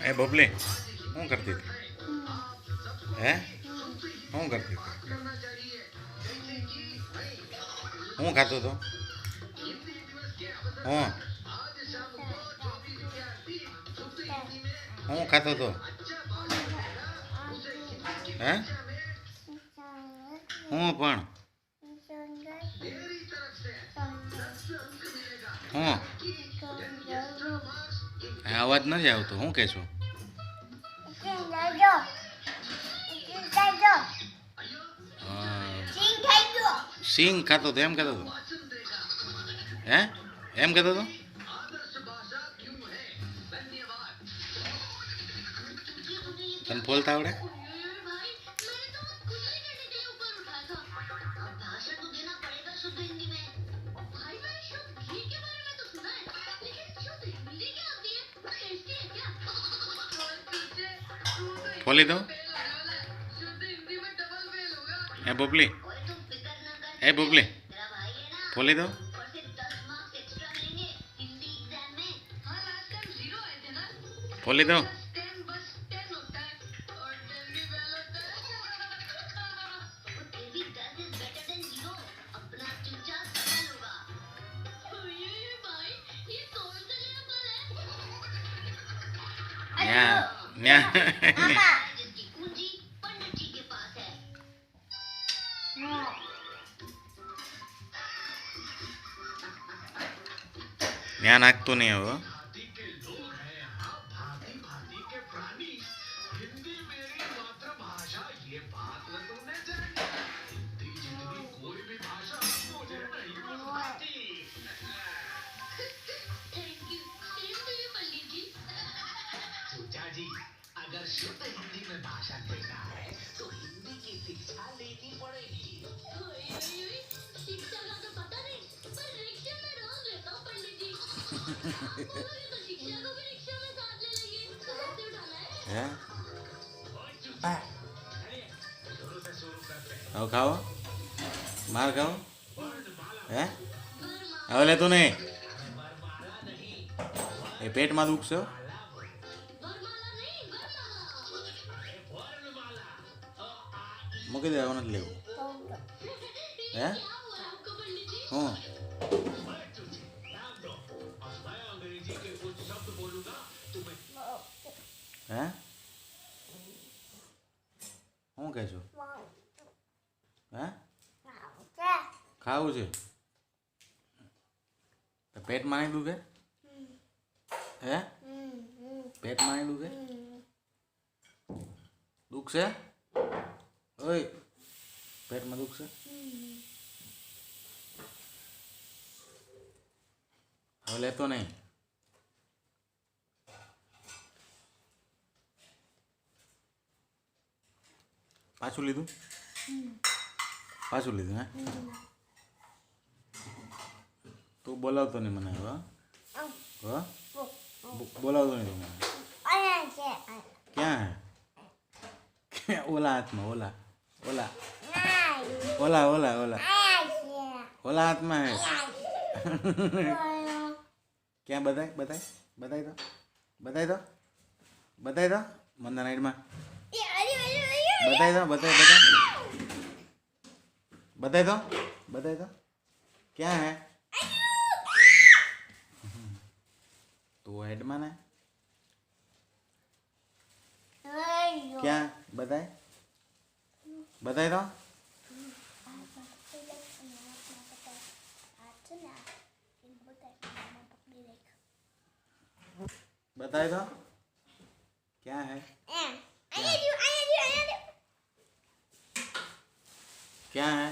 એ બબલી શું કરતી હતી? હે શું કરતી હતી? શું ખાતો હતો? હું શું ખાતો હતો? હે હું પણ હું અવાજ નથી આવતો. શું કહેશો? સિંગ ખાતો હતો એમ કહેતો હતો? હે એમ કહેતો હતો? તને બોલતા આવડે? બોલી દો. એ બબલી, એ બબલી, બોલી દો. બોલી દો. ન્યા ન્યા ન્યા નાખતું નહીં હવે. अगर शुद्ध हिंदी में भाषण देना है तो हिंदी की शिक्षा लेनी पड़ेगी। शिक्षा का तो पता नहीं, पर रिक्शा में रोज लेता हूँ पंडित जी। तो शिक्षा को भी रिक्शा में साथ ले लेंगे। तो कैसे उठाना है? હવે ખાઓ, માર ખાઓ. હે હવે લેતો નહીં. એ પેટમાં દુખશે. મૂકી દે, હવે નથી લેવું. હે હું હે શું કહે છો? હે ખાવું છે? પેટમાં નહીં દુખે? હે પેટમાં નહીં દુખે? દુખશે? ઓય પેટમાં દુખશે? હવે લેતો નહીં. પાછું લીધું? પાછું લીધું? હે તું બોલાવતો નહીં મને હવે. હા બોલાવતો નહીં તું મને. ક્યાં હે? ઓલા હાથમાં, ઓલા ઓલા ઓલા ઓલા ઓલા ઓલા હાથમાં હે. ક્યાં? બતાય બતાય બતાય તો, બતાય તો, બતાય તો મંદા નાઈટમાં બતાય તો, બતાય બતાય બતાય તો, બતાય તો ક્યાં હે? તું હેડમાં ને ક્યાં? બતાય બતાય તો. बताए तो क्या है? क्या है?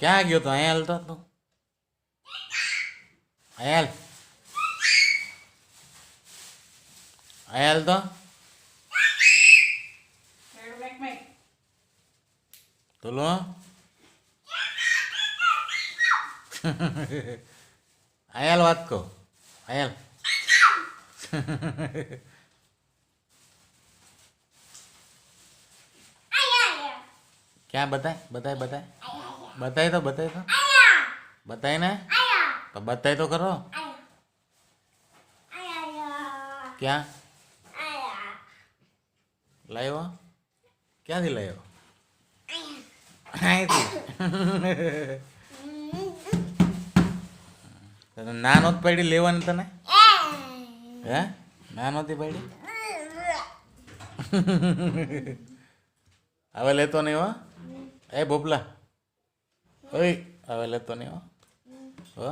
क्या गयो तो आयल तो तू आयल आयल तो तो लो आयल बात को आयल ક્યાં બતાય બતાય બતાય બતાય તો બતાય ને તો બતાય તો ખરો ક્યાં લાવ્યો ક્યાંથી લાવ્યો અહીંથી તને ના નહોતી પડી લેવાની તને હે ના નહોતી પડી હવે લેતો નહીં હો એ ભોપલા ઓય હવે લેતો નહીં હો